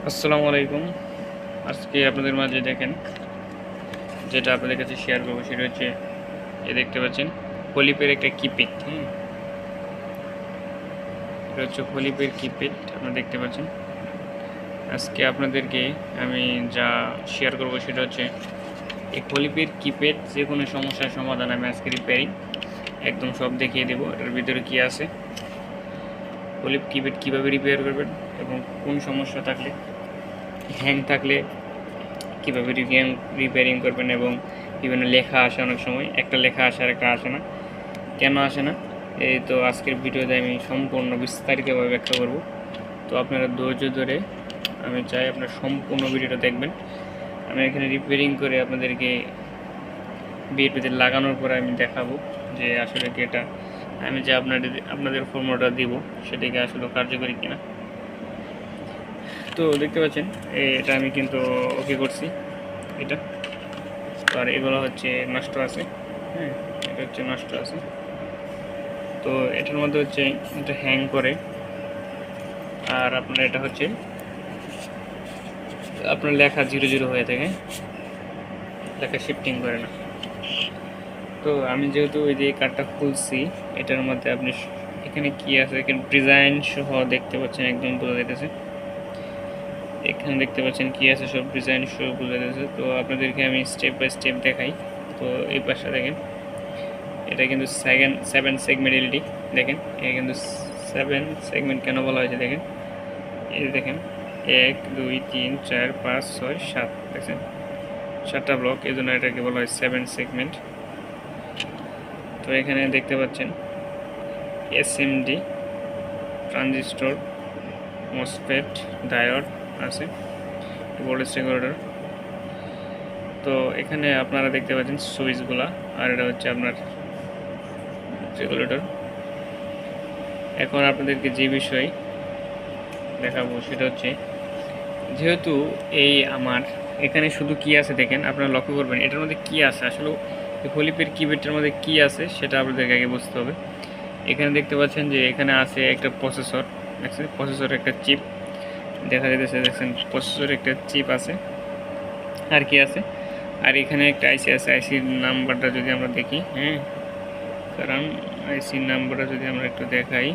আসসালামু আলাইকুম। আজকে আপনাদের মাঝে দেখেন যেটা আপনাদের কাছে শেয়ার করবো সেটা হচ্ছে দেখতে পাচ্ছেন ফলিপের একটা কিপ্যাড। এটা হচ্ছে ফলিপের কিপ্যাড, আপনারা দেখতে পাচ্ছেন। আজকে আপনাদেরকে আমি যা শেয়ার করবো সেটা হচ্ছে এই ফলিপের কিপ্যাড যে কোনো সমস্যার সমাধান আমি আজকে রিপেয়ারিং একদম সব দেখিয়ে দেবো। এটার ভিতরে কী আছে, ফলিপ কিপ্যাড কীভাবে রিপেয়ার করবেন এবং কোন সমস্যা থাকলে, হ্যাং থাকলে কীভাবে রিপেয়ারিং করবেন, এবং বিভিন্ন লেখা আসে অনেক সময়, একটা লেখা আসে আর একটা আসে না, কেন আসে না, এই তো আজকের ভিডিওতে আমি সম্পূর্ণ বিস্তারিতভাবে ব্যাখ্যা করব। তো আপনারা ধৈর্য ধরে আমি চাই আপনারা সম্পূর্ণ ভিডিওটা দেখবেন। আমি এখানে রিপেয়ারিং করে আপনাদেরকে বিএপিতে লাগানোর পরে আমি দেখাবো যে আসলে কি এটা আমি যে আপনাদের ফর্মুলাটা দিব সেটা কি আসলে কার্যকরী কিনা। তো দেখতে পাচ্ছেন এটা আমি কিন্তু ওকে করছি এটা। আর এগুলো হচ্ছে নষ্ট আছে, এটা হচ্ছে নষ্ট আছে। তো এটার মধ্যে হচ্ছে এটা হ্যাং করে, আর আপনার এটা হচ্ছে আপনার লেখা 0 0 হয়ে থাকে, লেখা শিফটিং করে না। তো আমি যেহেতু ওই যে কার্ডটা খুলছি, এটার মধ্যে আপনি এখানে কি আছে, এখানে ডিজাইন সহ দেখতে পাচ্ছেন, একদম বোঝা যাইতেছে। এখানে দেখতে পাচ্ছেন কি আছে, সব ডিজাইন সহ বোঝা যাচ্ছে। তো আপনাদেরকে আমি স্টেপ বাই স্টেপ দেখাই। তো এই পাশে দেখেন এটা কিন্তু 7 সেগমেন্ট এলইডি। দেখেন এটা কিন্তু 7 সেগমেন্ট কেন বলা হয়েছে দেখেন, এই দেখেন 1 2 3 4 5 6 7, দেখছেন 7টা ব্লক, এই জন্য এটাকে বলা হয় 7 সেগমেন্ট। তো এখানে দেখতে পাচ্ছেন এসএমডি, ট্রানজিস্টর, মসফেট, ডায়োড আছে, ভোল্টেজ রেগুলেটর। তো এখানে আপনারা দেখতে পাচ্ছেন সুইচগুলা, আর এটা হচ্ছে আপনার রেগুলেটর। এখন আপনাদেরকে যে বিষয় দেখাবো সেটা হচ্ছে, যেহেতু এই আমার এখানে শুধু কি আছে দেখেন, আপনারা লক্ষ্য করবেন এটার মধ্যে কি আছে আসলে, ফলিপের কিবোর্ডের মধ্যে কি আছে সেটা আপনাদেরকে আগে বুঝতে হবে। এখানে দেখতে পাচ্ছেন যে এখানে আছে একটা প্রসেসর, দেখছেন প্রসেসর একটা চিপ দেখা যাচ্ছে, দেখছেন প্রসেসর একটা চিপ আছে। আর কি আছে, আর এখানে একটা আইসি আছে। আইসির নাম্বারটা যদি আমরা দেখি, কারণ আইসির নাম্বারটা যদি আমরা একটু দেখাই,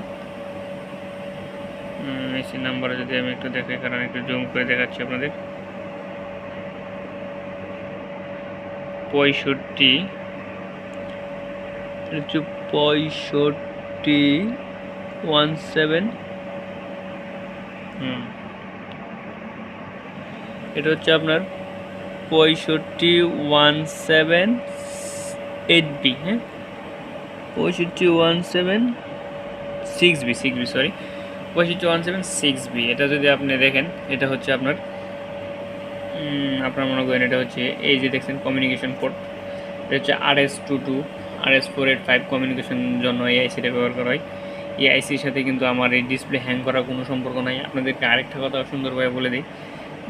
আইসির নাম্বারটা যদি আমি একটু দেখাই, কারণ একটু জুম করে দেখাচ্ছি আপনাদের। 65 17, এটা হচ্ছে আপনার 65178B, 65176B, সরি 65176B। এটা যদি আপনি দেখেন, এটা হচ্ছে আপনার মনে করেন এটা হচ্ছে এই যে দেখছেন কমিউনিকেশন পোর্ট, এটা হচ্ছে RS22 RS485 কমিউনিকেশনের জন্য এই আইসিটা ব্যবহার করা হয়। এই আইসির সাথে কিন্তু আমার এই ডিসপ্লে হ্যাং করার কোনো সম্পর্ক নাই। আপনাদেরকে আরেকটা কথা সুন্দরভাবে বলে দিই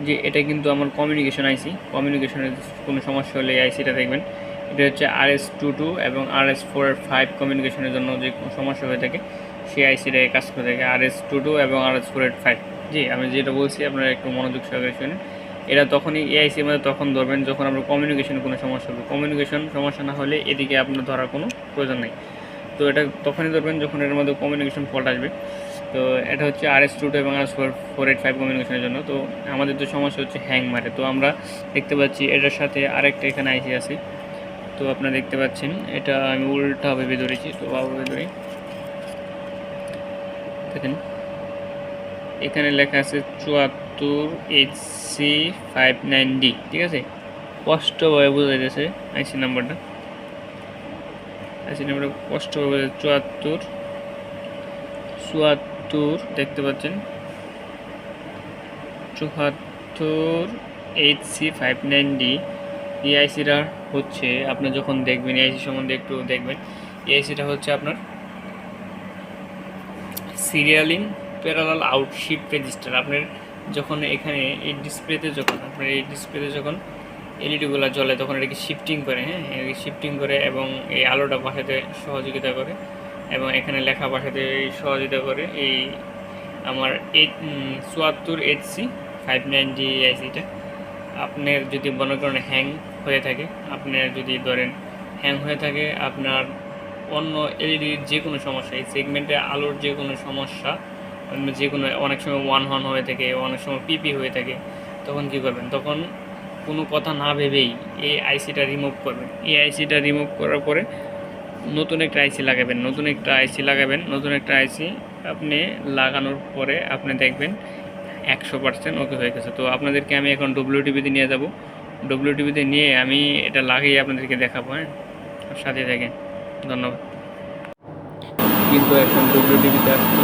যে এটা কিন্তু আমার কমিউনিকেশন আইসি, কমিউনিকেশনের কোনো সমস্যা হলে এই আইসিটা দেখবেন। এটা হচ্ছে RS22 এবং RS485 কমিউনিকেশনের জন্য যে সমস্যা হয়ে থাকে সেই আইসিটাই কাজ করে থাকে, RS22 এবং RS485। জি, আমি যেটা বলছি আপনারা একটু মনোযোগ সহকারে শুনেন। এটা তখনই এআইসির মধ্যে তখন ধরবেন যখন আপনার কমিউনিকেশনে কোনো সমস্যা হবে। কমিউনিকেশন সমস্যা না হলে এদিকে আপনার ধরার কোনো প্রয়োজন নেই। তো এটা তখনই ধরবেন যখন এর মধ্যে কমিউনিকেশন ফল্ট আসবে। তো এটা হচ্ছে RS22 এবং RS485 কমিউনিকেশনের জন্য। তো আমাদের তো সমস্যা হচ্ছে হ্যাং মারে। তো আমরা দেখতে পাচ্ছি এটার সাথে আরেকটা এখানে আইসি আছে। তো আপনারা দেখতে পাচ্ছেন এটা আমি উল্টাভাবে ধরেছি, তো ভাবে ধরে দেখেন এখানে লেখা আছে 74HC59D, ঠিক আছে, স্পষ্টভাবে বোঝা যাচ্ছে আইসি নাম্বারটা স্পষ্টভাবে 74 দেখতে পাচ্ছেন 74HC59D। এই আইসিটা হচ্ছে আপনার যখন দেখবেন এই আইসি সম্বন্ধে একটু দেখবেন, এই আইসিটা হচ্ছে আপনার serial in parallel out shift register. আপনার যখন এখানে এই ডিসপ্লেতে যখন এলইডিগুলো জ্বলে তখন এটাকে শিফটিং করে, শিফটিং করে এবং এই আলোটা পাঠাতে সহযোগিতা করে এবং এখানে লেখা পাঠাতে সহযোগিতা করে। এই আমার 74HC 590 আইসিটা। আপনার যদি মনে করেন হ্যাং হয়ে থাকে, আপনার যদি ধরেন হ্যাং হয়ে থাকে, আপনার অন্য এলইডির যে কোনো সমস্যা, এই সেগমেন্টে আলোর যে কোনো সমস্যা, যে কোনো অনেক সময় ওয়ান হন হয়ে থাকে, অনেক সময় পিপি হয়ে থাকে, তখন কী করবেন? তখন কোনো কথা না ভেবেই এই আইসিটা রিমুভ করবেন। এই আইসিটা রিমুভ করার পরে নতুন একটা আইসি লাগাবেন। নতুন একটা আইসি আপনি লাগানোর পরে আপনি দেখবেন 100% ওকে হয়ে গেছে। তো আপনাদেরকে আমি এখন ডব্লিউটিভিতে নিয়ে যাব। ডব্লিউটিভিতে নিয়ে আমি এটা লাগিয়ে আপনাদেরকে দেখাবো। হ্যাঁ, সাথে থাকেন। ধন্যবাদ। কিন্তু এখন ডব্লিউটিভিতে আসছে,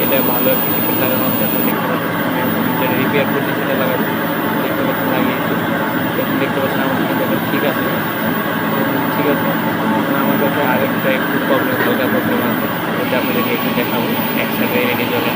এটা ভালো একটা টিকিট লাগানো আছে, আপনি দেখতে পাচ্ছেন। আমি এখন যেটা রিপেয়ার করছি সেটা লাগাবো, দেখতে পাচ্ছেন লাগিয়েছি। এখন দেখতে পাচ্ছেন আমার কিন্তু এখন ঠিক আছে। ঠিক আছে, আমার কাছে আরেকটা একটু হালকা প্রবলেম আছে, ওটা আপনাদেরকে একটু দেখাবো একসাথে রেডি চলে।